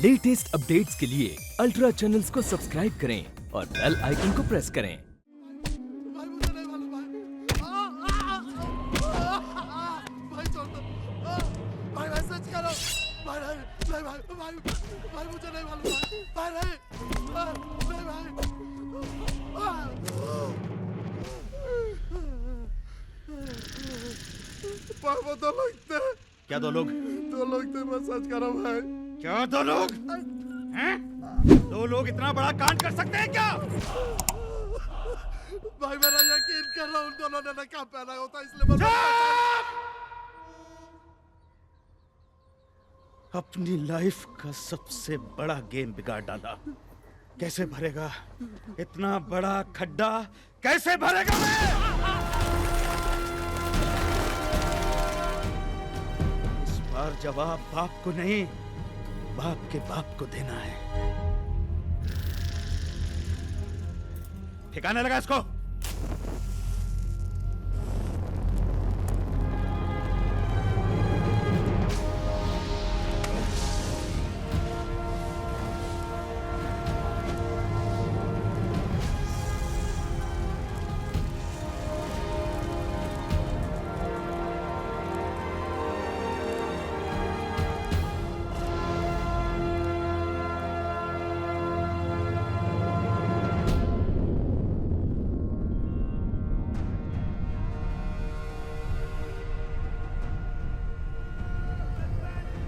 Latest updates के लिए ultra channels को सब्सक्राइब करें और बेल आइकन को प्रेस करें। भाई मुझे नहीं मालूम भाई छोड़ दो भाई मैसेज करो भाई नहीं भाई मुझे नहीं मालूम भाई नहीं भाई वो दो लोग थे। क्या दो लोग? दो लोग थे, मैं सच कर रहा हूँ भाई। क्या दो लोग हैं? दो लोग इतना बड़ा कांड कर सकते हैं क्या? भाई मेरा यकीन कर रहा हूँ उन दोनों ने नकाब पहना होता इसलिए मैं अपनी लाइफ का सबसे बड़ा गेम बिगाड़ डाला। कैसे भरेगा इतना बड़ा खड्डा? कैसे भरेगा मैं? इस बार जवाब बाप को नहीं, बाप के बाप को देना है। ठिकाने लगा इसको।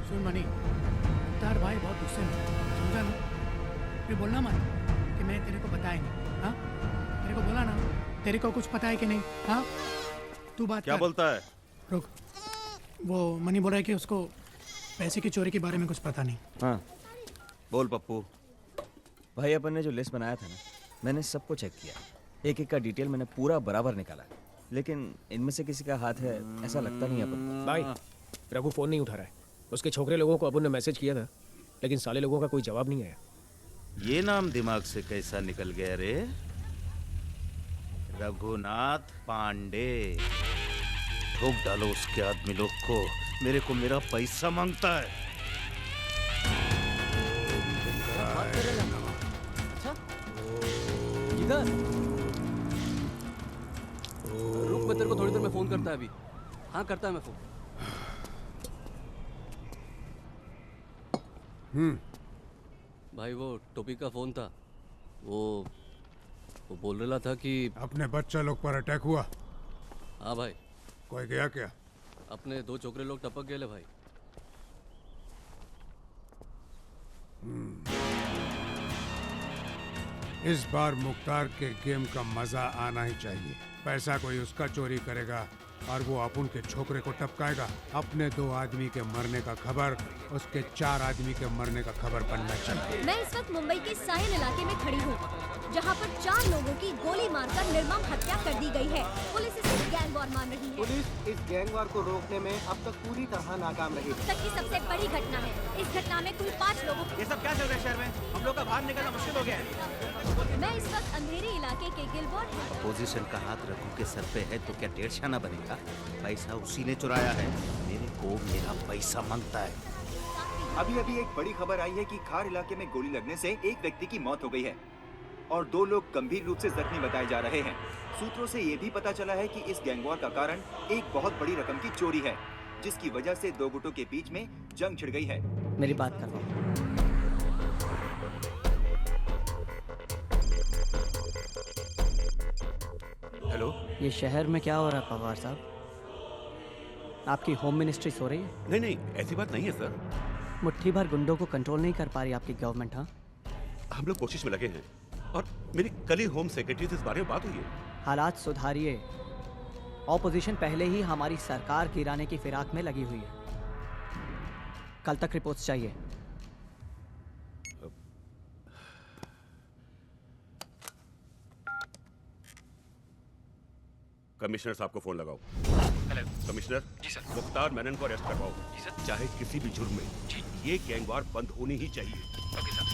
सुन मनी, तार भाई बहुत गुस्से में, समझा ना? फिर बोलना मत कि मैं तेरे को बताया नहीं। हाँ, तेरे को बोला ना, तेरे को कुछ पता है कि नहीं? हाँ, तू बात क्या कर। बोलता है? रुक, वो मनी बोल रहा है कि उसको पैसे की चोरी के बारे में कुछ पता नहीं। हाँ बोल पप्पू। भाई, अपन ने जो लिस्ट बनाया था ना, मैंने सबको चेक किया। एक एक का डिटेल मैंने पूरा बराबर निकाला, लेकिन इनमें से किसी का हाथ है ऐसा लगता नहीं अपन। भाई, रघु फोन नहीं उठा रहा है। उसके छोकरे लोगों को अपन ने मैसेज किया था, लेकिन साले लोगों का कोई जवाब नहीं आया। ये नाम दिमाग से कैसा निकल गया रे? रघुनाथ पांडे। ठोक डालो उसके आदमी लोग को। मेरे को मेरा पैसा मांगता है। किधर? रुक, मैं तेरे को थोड़ी देर में फोन करता है अभी। हाँ, करता है मैं फोन। भाई वो टोपी का फोन था। वो बोल रहा था कि अपने बच्चा लोग पर अटैक हुआ। हाँ भाई, कोई गया क्या? अपने दो छोकरे लोग टपक गए ले भाई। इस बार मुख्तार के गेम का मजा आना ही चाहिए। पैसा कोई उसका चोरी करेगा और वो अपुन के छोकरे को टपकाएगा। अपने 2 आदमी के मरने का खबर उसके 4 आदमी के मरने का खबर बनना चाहिए। मैं इस वक्त मुंबई के सायन इलाके में खड़ी हूँ, जहाँ पर 4 लोगों की गोली मारकर निर्मम हत्या कर दी गई है। पुलिस इसे गैंग वॉर मान रही है। पुलिस इस गैंग वॉर को रोकने में अब तक पूरी तरह नाकाम रही है। तक की सबसे बड़ी घटना है। इस घटना में कुल 5 लोगों ये सब क्या चल रहा है शहर में? हम लोग का बाहर निकलना मुश्किल हो गया है। मैं इस वक्त अंधेरी इलाके के गिलबोर्ड अपोजिशन का हाथ रघु के सर पे है तो क्या 1.5 आना बनेगा? पैसा उसी ने चुराया है। मेरे को मेरा पैसा मांगता है। अभी एक बड़ी खबर आई है कि खार इलाके में गोली लगने से एक व्यक्ति की मौत हो गई है और 2 लोग गंभीर रूप से जख्मी बताए जा रहे हैं। सूत्रों से ये भी पता चला है कि इस गैंग वॉर का कारण एक बहुत बड़ी रकम की चोरी है, जिसकी वजह से 2 गुटों के बीच में जंग छिड़ गई है। मेरी बात कर रहा हूँ। हेलो, ये शहर में क्या हो रहा है पवार साहब? आपकी होम मिनिस्ट्री सो रही है? नहीं, ऐसी बात नहीं है सर। मुट्ठी भर गुंडों को कंट्रोल नहीं कर पा रही आपकी गवर्नमेंट। हाँ, हम लोग कोशिश में लगे हैं और मेरी कल ही होम सेक्रेटरी से इस बारे में बात हुई है। हालात सुधारिए। ऑपोजिशन पहले ही हमारी सरकार गिराने की फिराक में लगी हुई है। कल तक रिपोर्ट्स चाहिए। कमिश्नर साहब को फोन लगाओ। Hello commissioner. जी सर। मुख्तार मेनन को अरेस्ट करवाओ। जी सर। चाहे किसी भी जुर्म में। जी। ये गैंग वॉर बंद होनी ही चाहिए। Okay sir.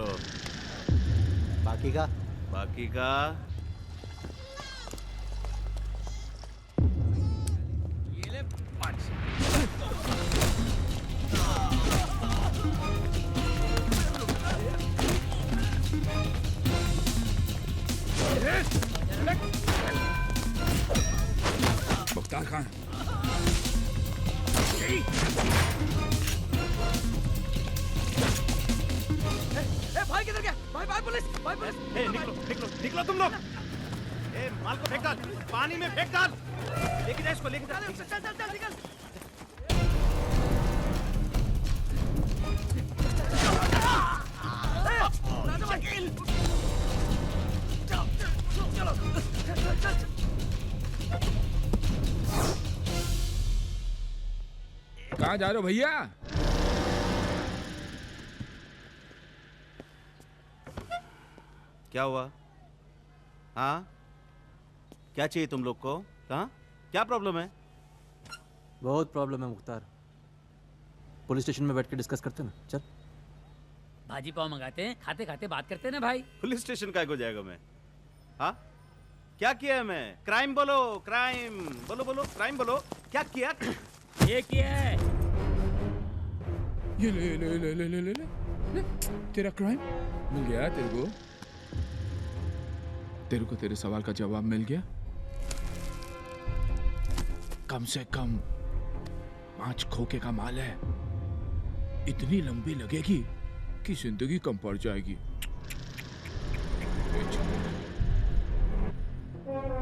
करो। बाकी का बाकी का मुख्तार खान, भाई किधर गया? भाई पुलिस! भाई पुलिस! निकलो निकलो निकलो तुम लोग। माल को फेंक डाल, पानी में फेंक डाल। लेके जा इसको, लेके जा। चल निकल! कहाँ जा रहे हो भैया? क्या हुआ? हाँ, क्या चाहिए तुम लोग को? हाँ, क्या प्रॉब्लम है? बहुत प्रॉब्लम है मुख्तार। पुलिस स्टेशन में बैठ के डिस्कस करते ना। चल भाजी पाव मंगाते हैं, खाते खाते बात करते हैं ना भाई। पुलिस स्टेशन का को जाएगा मैं? हाँ, क्या किया है मैं? क्राइम बोलो, क्राइम बोलो, बोलो क्राइम बोलो। क्या किया? ये किया है। ये ले ले ले ले ले ले ले। तेरा क्राइम मिल गया तेरे को तेरे सवाल का जवाब मिल गया। कम से कम 5 खोखे का माल है। इतनी लंबी लगेगी कि जिंदगी कम पड़ जाएगी।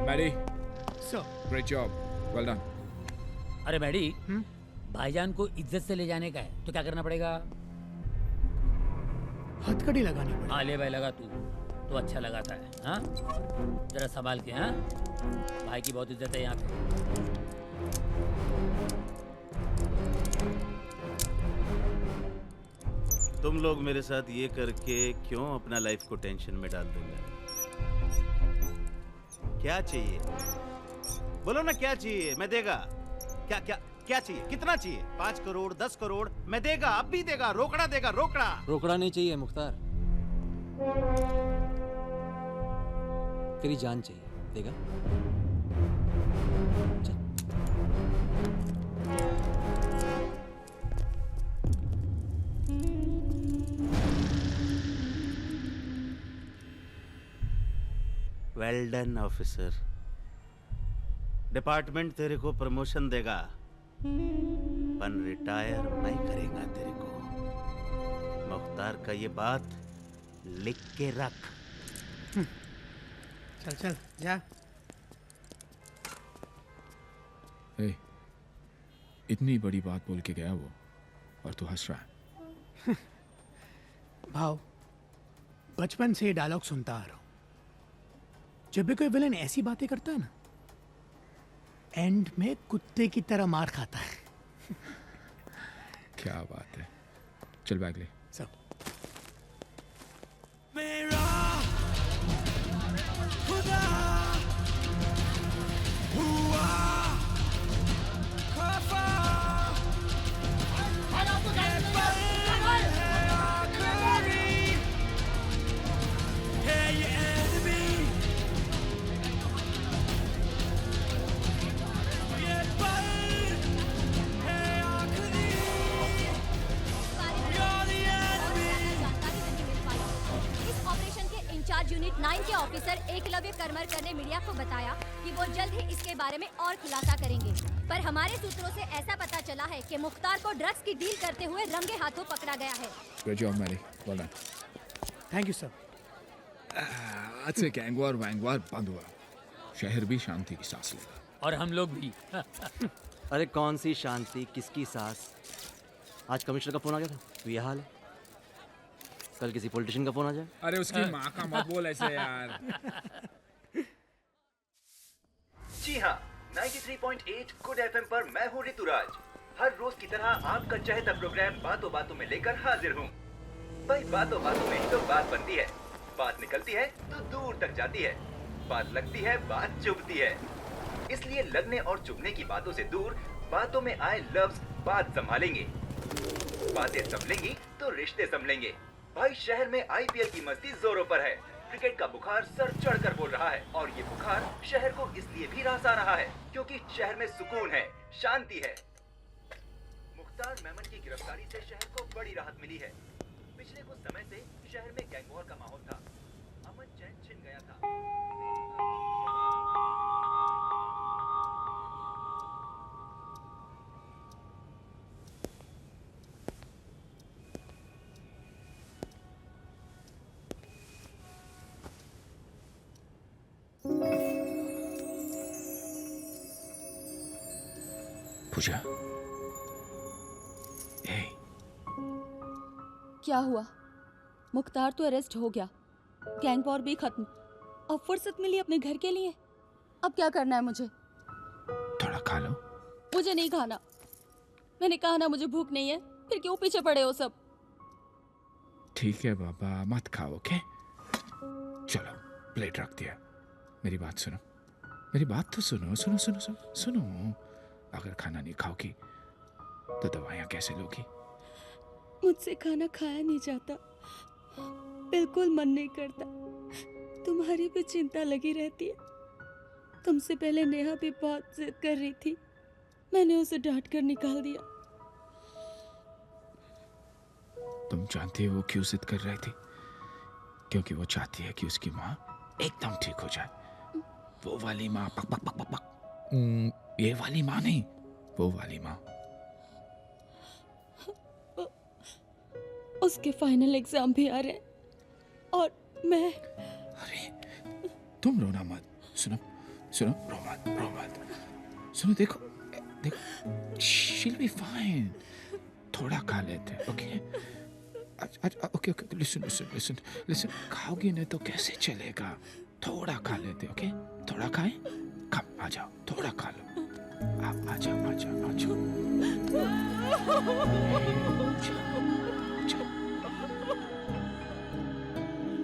Maddy, great job, well done. अरे मैडी, भाईजान को इज्जत से ले जाने का है तो क्या करना पड़ेगा? हथकड़ी लगानी पड़ेगी। हाँ ले भाई, लगा तू तो अच्छा लगाता है। हाँ जरा संभाल के। हाँ भाई की बहुत इज्जत है यहाँ पे। तुम लोग मेरे साथ ये करके क्यों अपना लाइफ को टेंशन में डाल दोगे? क्या चाहिए? बोलो ना, क्या चाहिए? मैं देगा। क्या क्या क्या चाहिए? कितना चाहिए? 5 करोड़, 10 करोड़? मैं देगा, अब भी देगा। रोकड़ा देगा, रोकड़ा। रोकड़ा नहीं चाहिए मुख्तार, तेरी जान चाहिए। देगा? चल। Well done officer. डिपार्टमेंट तेरे को प्रमोशन देगा, पर रिटायर मैं करेगा तेरे को। मुख्तार का ये बात लिख के रख। चल चल जा। ए, इतनी बड़ी बात बोल के गया वो, और तू हंस रहा है। भाव, बचपन से ये डायलॉग सुनता आ रहा हूं। जब भी कोई विलन ऐसी बातें करता है ना, एंड में कुत्ते की तरह मार खाता है। क्या बात है। चल बैग ले। सब मेरा खुदा हुआ खफा, है ये enemy, ये पल है आखिरी, you're the enemy। इस ऑपरेशन के इंचार्ज यूनिट 9 के ऑफिसर एकलव्य करमरकर ने मीडिया को बताया कि वो जल्द ही इसके बारे में और खुलासा करेंगे। पर हमारे सूत्रों से ऐसा पता चला है कि मुख्तार को ड्रग्स की डील करते हुए रंगे हाथों पकड़ा गया है। Good job Mary, well done. Thank you sir. आज से गैंगवार वैंगवार बंद हुआ, शहर भी शांति की सांस लेगा। और हम लोग भी। अरे कौन सी शांति, किसकी सांस? आज कमिश्नर का फोन आ गया था तो ये हाल है। कल किसी पॉलिटिशियन का फोन आ जाए। अरे उसकी माँ का मत बोल ऐसे यार। जी हाँ, 93.8 गुड एफएम पर मैं हूँ ऋतुराज। हर रोज की तरह आपका चहेता प्रोग्राम बातों बातों में लेकर हाजिर हूँ। भाई बातों बातों में ही तो बात बनती है, बात निकलती है तो दूर तक जाती है, बात लगती है, बात चुभती है। इसलिए लगने और चुभने की बातों से दूर बातों में आए लफ्ज बात संभालेंगे। बातें संभलेंगी तो रिश्ते संभलेंगे, भाई शहर में आईपीएल की मस्ती जोरों पर है। क्रिकेट का बुखार सर चढ़कर बोल रहा है और ये बुखार शहर को इसलिए भी रासा रहा है क्योंकि शहर में सुकून है, शांति है। मुख्तार मेमन की गिरफ्तारी से शहर को बड़ी राहत मिली है। पिछले कुछ समय से शहर में गैंग वॉर का माहौल था। अमन चैन छिन गया था। पूजा, क्या हुआ? मुख्तार तो अरेस्ट हो गया, गैंग वॉर भी खत्म, अब फुर्सत मिली अपने घर के लिए। अब क्या करना है मुझे? थोड़ा खा लो। मुझे नहीं खाना। मैंने कहा ना मुझे भूख नहीं है, फिर क्यों पीछे पड़े हो सब? ठीक है बाबा, मत खाओ, ओके? चलो, प्लेट रख दिया। मेरी बात सुनो, मेरी बात तो सुनो, सुनो सुनो सुनो सुनो। अगर खाना नहीं खाओगी तो दवाइयाँ कैसे लोगी? मुझसे खाना खाया नहीं जाता, बिल्कुल मन नहीं करता। तुम्हारी भी चिंता लगी रहती है। तुमसे पहले नेहा भी बहुत जिद कर रही थी, मैंने उसे डांट कर निकाल दिया। तुम जानती हो वो क्यों जिद कर रही थी? क्योंकि वो चाहती है कि उसकी माँ एकदम ठीक हो जाए। वो वाली माँ, पक पक पक पक पक। ये वाली माँ नहीं, वो वाली माँ। उसके फाइनल एग्जाम भी आ रहे हैं और मैं। अरे तुम रोना मत। सुनो सुनो, रो मत, रो मत। सुनो, देखो देखो, she'll be fine। थोड़ा खा लेते, okay? Okay okay, listen listen listen listen. खाओगी नहीं तो कैसे चलेगा? थोड़ा खा लेते, ओके? थोड़ा खाएं? कम, आ जाओ, थोड़ा खा लो। आ जाओ, आ जाओ, आ जाओ।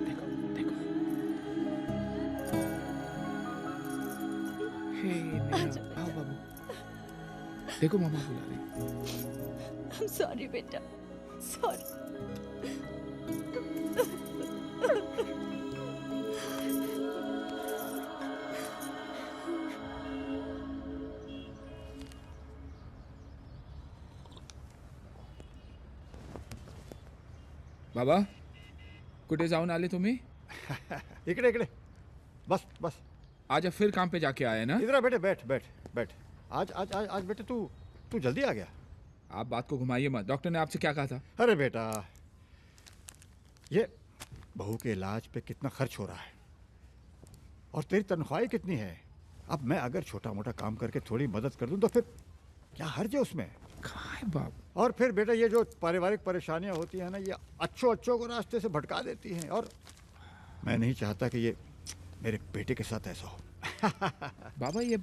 देखो देखो। हे आओ बाबू, देखो मामा बुला रही। I'm sorry बेटा, sorry। बाबा, कुठे जाऊन आले तुम्ही? इकडे इकडे, बस बस। आज फिर काम पे जाके आए ना? इधर बेटे, बैठ बैठ बैठ। आज आज आज आज बेटे तू जल्दी आ गया। आप बात को घुमाइए मत। डॉक्टर ने आपसे क्या कहा था? अरे बेटा, ये बहू के इलाज पे कितना खर्च हो रहा है और तेरी तनख्वाही कितनी है। अब मैं अगर छोटा मोटा काम करके थोड़ी मदद कर दूं तो फिर क्या हर्ज है उसमें? बाप। और फिर बेटा ये जो पारिवारिक परेशानियां होती हैं ना, ये अच्छों को रास्ते से भटका देती हैं और मैं नहीं चाहता कि ये मेरे बेटे के साथ ऐसा हो। बाबा ये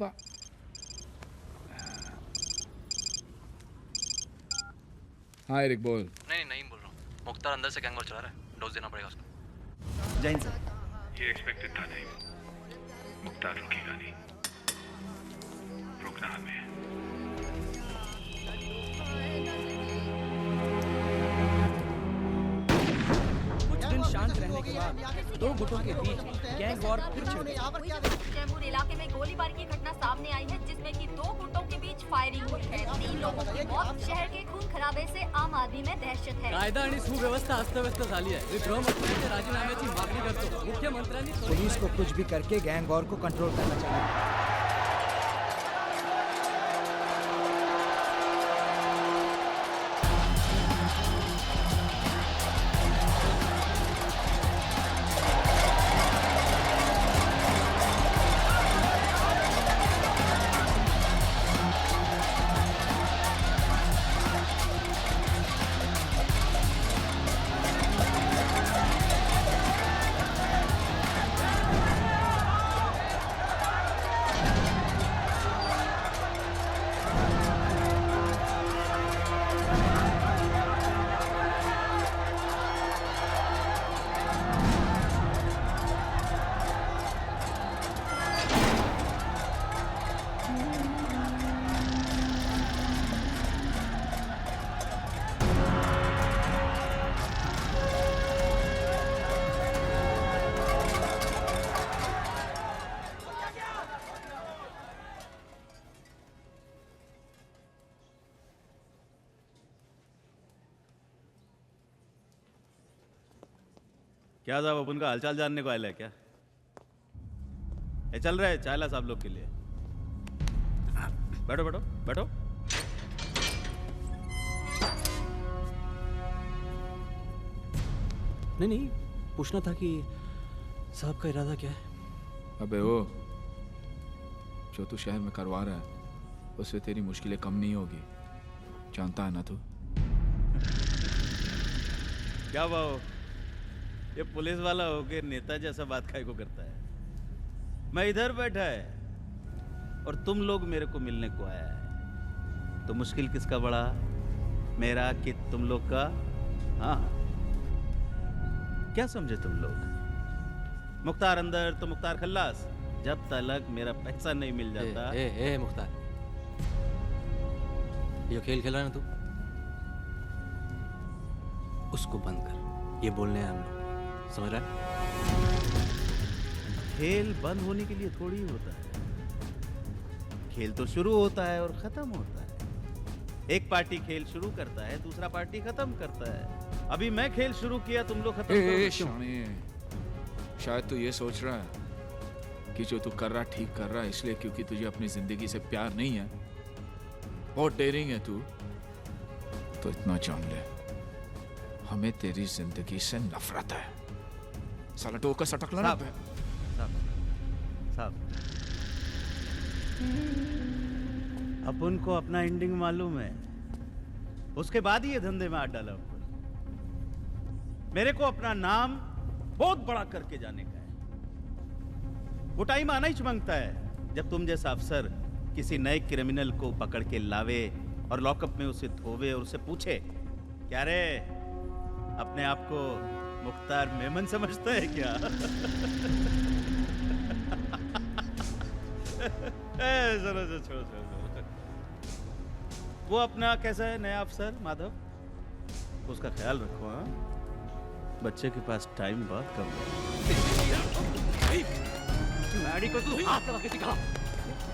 हाँ एरिक बोल। नहीं बोल रहा हूँ। मुख्तार अंदर से गैंग वॉर चला रहा है, डोज देना पड़ेगा उसको। जैन सर, ये एक्सपेक्टेड था। नहीं, मुख्तार रुकेगा नहीं, रुकना हमें। कुछ दिन शांत रहने के बाद दो गुटों के बीच गैंग वॉर फिर छिड़ गई। जयपुर इलाके में गोलीबारी की घटना सामने आई है, जिसमें कि दो गुटों के बीच फायरिंग हुई है। 3 लोगों की मौत। शहर के खून खराबे से आम आदमी में दहशत है। कायदा आणि सुव्यवस्था अस्तव्यस्त झाली आहे। गृहमंत्र्यांच्या राजीनाम्याची मागणी करतो। मुख्यमंत्र्यांनी पुलिस को कुछ भी करके गैंग वॉर को कंट्रोल करना चाहिए। क्या साहब अपन का हालचाल जानने को आया है क्या? ये चल रहा है चाय ला साहब लोग के लिए। बैठो बैठो बैठो। नहीं पूछना था कि साहब का इरादा क्या है? अबे वो जो तू शहर में करवा रहा है उससे तेरी मुश्किलें कम नहीं होगी, जानता है ना तू? क्या बाबू, ये पुलिस वाला होके नेता जैसा बात काहे को करता है? मैं इधर बैठा है और तुम लोग मेरे को मिलने को आया है, तो मुश्किल किसका बड़ा, मेरा कि तुम लोग का? हाँ क्या समझे तुम लोग? मुख्तार अंदर तो मुख्तार खल्लास, जब तक मेरा पैसा नहीं मिल जाता। ए मुख्तार, ये खेल खेल रहा है ना तू, उसको बंद कर। ये बोलने हैं हम लोग, समझ रहा है? खेल बंद होने के लिए थोड़ी ही होता है, खेल तो शुरू होता है और खत्म होता है। एक पार्टी खेल शुरू करता है, दूसरा पार्टी खत्म करता है। अभी मैं खेल शुरू किया, तुम लोग खत्म करोगे क्यों? शायद तू ये सोच रहा है कि जो तू कर रहा ठीक कर रहा है, इसलिए क्योंकि तुझे अपनी जिंदगी से प्यार नहीं है। बहुत डेयरिंग है तू। तो इतना जान ले, हमें तेरी जिंदगी से नफरत है। साला टोका सटक लड़ा। साहब, अपन को अपना एंडिंग मालूम है, उसके बाद ही ये धंधे में हाथ डाला अपन। मेरे को अपना नाम बहुत बड़ा करके जाने का है। वो टाइम आना ही मांगता है जब तुम जैसा अफसर किसी नए क्रिमिनल को पकड़ के लावे और लॉकअप में उसे धोवे और उसे पूछे, क्या रे अपने आप को मुख्तार मेमन समझता है क्या? चलो छोड़ो। वो अपना कैसा है नया अफसर माधव, उसका ख्याल रखो। हाँ, बच्चे के पास टाइम बहुत कम है। मैडी को तू हाथ लगा के दिखा।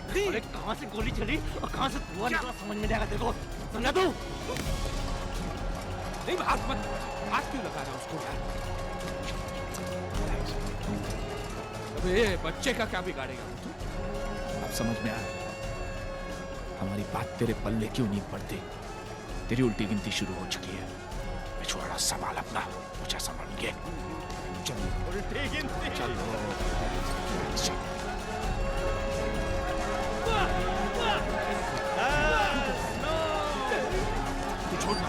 अरे कहाँ से गोली चली और कहाँ से धुआं निकला समझ में नहीं आएगा तेरे को, समझा तू? नहीं हाथ मत, हाथ क्यों लगा रहा है उसको यार? अबे बच्चे का क्या बिगाड़ेगा तू? अब समझ में आया हमारी बात तेरे पल्ले क्यों नहीं पड़ती। तेरी उल्टी गिनती शुरू हो चुकी है। पिछवाड़ा संभाल अपना, मुझे संभाल के चलो। उल्टी गिनती चलो। तू छोड़ना।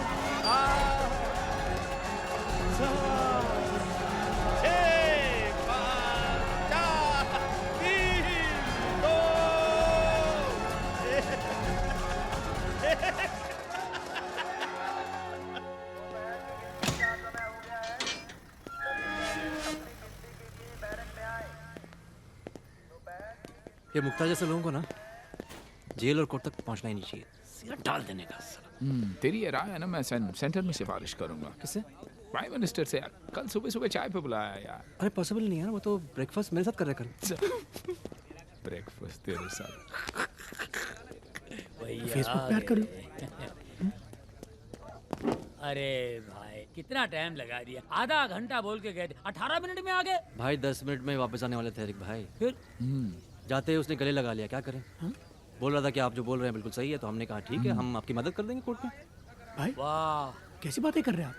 ये मुख्तार जैसे लोगों को ना जेल और कोर्ट तक पहुंचना ही नहीं चाहिए, सीधा डाल देने का। तेरी ये राय है ना, मैं सेंटर में सिफारिश करूंगा। किससे? प्राइम मिनिस्टर से यार। कल सुबह सुबह चाय पे बुलाया यार। अरे पॉसिबल नहीं है ना, वो तो ब्रेकफास्ट मेरे साथ कर रहे कल। ब्रेकफास्ट तेरे साथ? फेसबुक पे ऐड कर लो। अरे भाई कितना टाइम लगा दिया, आधा घंटा बोल के गए थे, 18 मिनट में आ गए। भाई 10 मिनट में वापस आने वाले थे एरिक भाई, फिर जाते ही उसने गले लगा लिया। क्या करें? बोल रहा था कि आप जो बोल रहे हैं बिल्कुल सही है, तो हमने कहा ठीक है, हम आपकी मदद कर देंगे कोर्ट में। भाई वाह, कैसी बातें कर रहे हैं आप?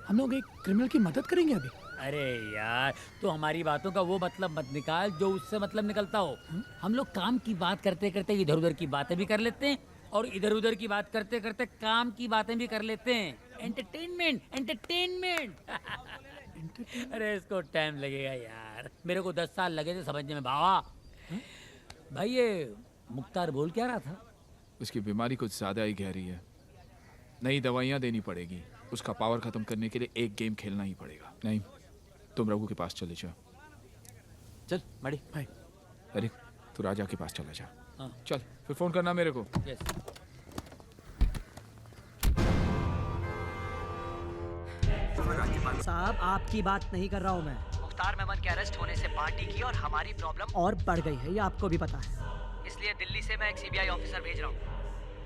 हम लोग एक क्रिमिनल की मदद करेंगे अभी। अरे यार, तो हमारी बातों का वो मतलब मत निकाल जो उससे मतलब निकलता हो। हम लोग काम की बात करते करते इधर उधर की बातें भी कर लेते हैं और इधर उधर की बात करते करते काम की बातें भी कर लेते हैं। Entertainment entertainment. अरे इसको टाइम लगेगा यार, मेरे को 10 साल लगे थे समझने में। बाबा भाई ये मुख्तार बोल क्या रहा था? उसकी बीमारी कुछ ज्यादा ही गहरी है, नई दवाइयाँ देनी पड़ेगी। उसका पावर खत्म करने के लिए एक गेम खेलना ही पड़ेगा। नहीं, तुम रघु के पास चले जाओ। चल माड़ी भाई। अरे तू राजा के पास चला जा। हाँ। चल फिर फोन करना मेरे को। यस। साहब आपकी बात नहीं कर रहा हूँ मैं। मुख्तार मेमन के अरेस्ट होने से पार्टी की और हमारी प्रॉब्लम और बढ़ गई है, ये आपको भी पता है। इसलिए दिल्ली से मैं एक सीबीआई ऑफिसर भेज रहा हूँ,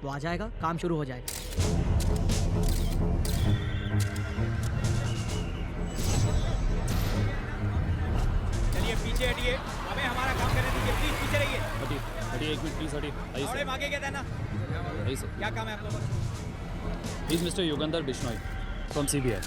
वो आ जाएगा, काम शुरू हो जाएगा। पीछे हटिए, हमें हमारा काम करने दीजिए, प्लीज पीछे रहिए। हटिए हटिए, एक मिनट प्लीज हटिए। आइए थोड़े सर, आगे कहता है ना, आइए सर। क्या काम है आप लोगों का? Please mister Yugandhar Bishnoi from CBI.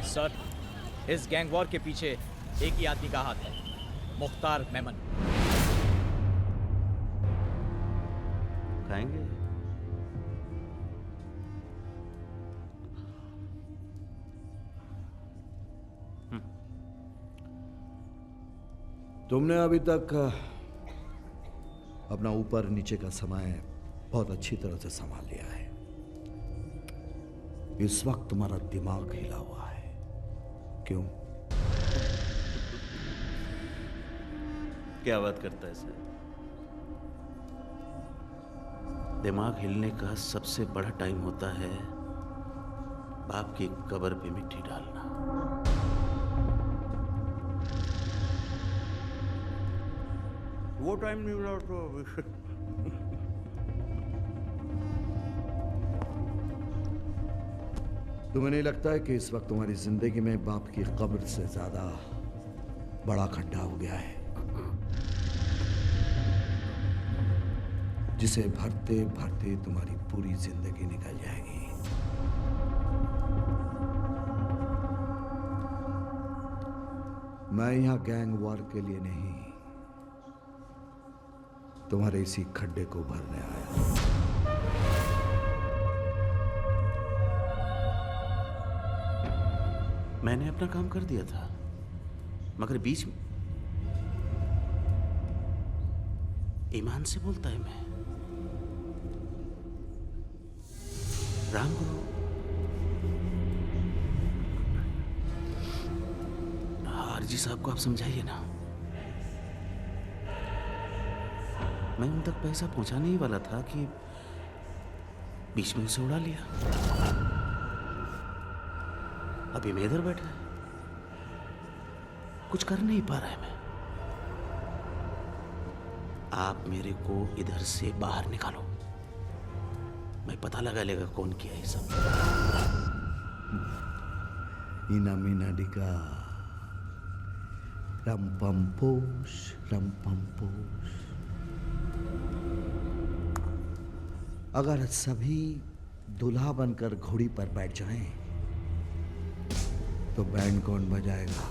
Sir, इस गैंग वॉर के पीछे एक ही आदमी का हाथ है, मुख्तार मेमन। खाएंगे? तुमने अभी तक अपना ऊपर नीचे का समय बहुत अच्छी तरह से संभाल लिया है। इस वक्त तुम्हारा दिमाग हिला हुआ है। क्यों? क्या बात करता है सर? दिमाग हिलने का सबसे बड़ा टाइम होता है बाप की कब्र पे मिट्टी डालना। वो टाइम नहीं मिला तो तुम्हें नहीं लगता है कि इस वक्त तुम्हारी जिंदगी में बाप की कब्र से ज्यादा बड़ा खड्डा हो गया है, जिसे भरते भरते तुम्हारी पूरी जिंदगी निकल जाएगी? मैं यहां गैंग वॉर के लिए नहीं, तुम्हारे इसी खड्डे को भरने आया। मैंने अपना काम कर दिया था, मगर बीच में ईमान से बोलता है मैं। राम गुरु, आरजी साहब को आप समझाइए ना। मैं उन तक पैसा पहुंचाने ही वाला था कि बीच में उसे उड़ा लिया। अभी मैं इधर बैठा है, कुछ कर नहीं पा रहा है मैं। आप मेरे को इधर से बाहर निकालो, मैं पता लगा लेगा कौन किया ये सब। इना मीना डिका रम पम पोश। अगर सभी दूल्हा बनकर घोड़ी पर बैठ जाएं तो बैंड कौन बजाएगा?